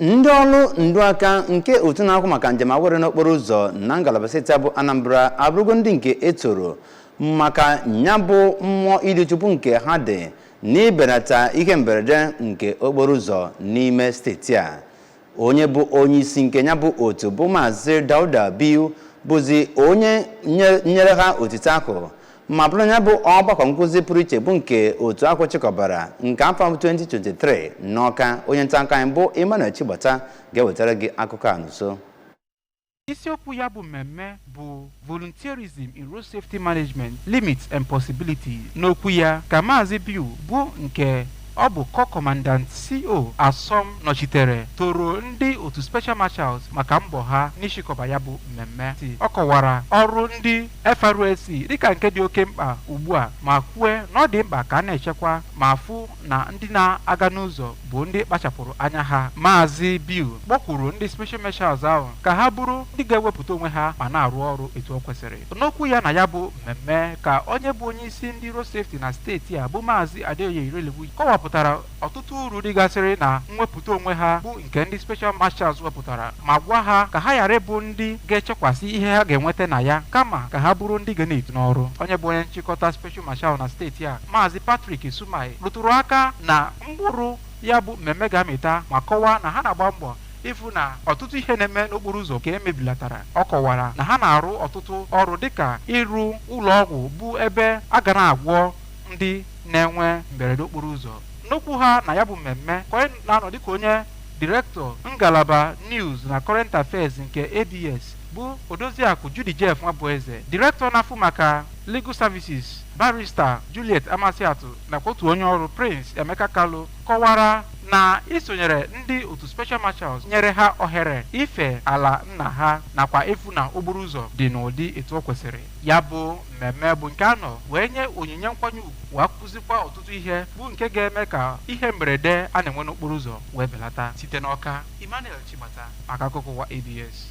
ndị ọrụ ndu aka nke otu na-akwụ maka njem awere n'okporo ụzọ na ngalaba steeti abụ Anambra abụrụgo ndị nke etoro maka nyabụ mmụọ ịdị chukwu nke ha dị n'ibelata ihe mberede nke okporo ụzọ n'ime steeti a. Onye bụ onye isi nke nyabụ otu bụ Maazị Dauda Biu bụzi onye nyere ha otito ahụ ma bụrụ nyabụ ọgbakọ nkụzi pụrụ iche bụ nke otu ahụ chịkọbara nke afọ 2023 n'Ọka. Onye nta akụkọ anyị bụ Emmanuel Chigbata ga-ewetara gị akụkọ a n'uso. Isiokwu ya bụ mmemme bụ Volunteerism in Road Safety Management, Limits and Possibilities. N'okwu ya ka Maazị Biu bụ nke ọ bụ Co-Commandant CO Asom nọchitere toro ndị otu Special Marshals maka mbọ ha n'ịchịkọba ya bụ mmemme. Ọ kọwara ọrụ ndị FRSC dịka nke dị oke mkpa ugbu a ma kwue na ọ dị mkpa ka a na-echekwa ma fụ na ndị na-aga n'ụzọ bụ ndị kpachapụrụ anya ha. Maazị Biu kpọkwuru ndị Special Marshals ahụ ka ha bụrụ ndị ga-ewepụta onwe ha ma na-arụ ọrụ etu o kwesịrị. N'okwu ya na ya bụ mmemme ka onye bụ onye isi ndị road safety na steeti a bụ Maazị Adeoye Irelewu kọwapụtara ọtụtụ uru dịgasịrị na mwepụta onwe ha bụ nke ndị Special Marshals wepụtara ma gwa ha ka ha ghara ịbụ ndị ga-echekwasị ihe ha ga-enweta na ya kama ka ha bụrụ ndị ga na-etu n'ọrụ. Onye bụ onye nchịkọta Special Marshal na steeti a Maazị Patrick Sumai rụtụrụ aka na mkpụrụ ya bụ mmemme ga-amịta ma kọwaa na ha na-agba mbọ ịfụ na ọtụtụ ihe na-eme n'okporo ụzọ ka emebilatara. Ọ kọwara na ha na-arụ ọtụtụ ọrụ dịka ịrụ ụlọ ọgwụ bụ ebe a ga na-agwọ ndị na-enwe mberede okporo ụzọ. N'okwu ha na ya bụ mmemme ka onye na-anọ dịka onye Director ngalaba News na Current Affairs nke ADS bụ Odoziakụ Judy Jeff Nwabueze, Director na-afụ maka Legal Services Barrister Juliet Amasiatu nakwa otu onye ọrụ Prince Emeka Kalu kọwara na isonyere ndị otu Special Marshals nyere ha ohere ife ala nna ha nakwa efu na okporo ụzọ dị n'ụdị etu o kwesịrị. Ya bụ mmemme bụ nke anọ wee nye onyinye nkwanye ugwu wee kụzikwa ọtụtụ ihe bụ nke ga-eme ka ihe mberede a na-enwe n'okporo ụzọ wee belata. Site n'Ọka, Emmanuel Chigbata maka akụkọ ụwa ABS.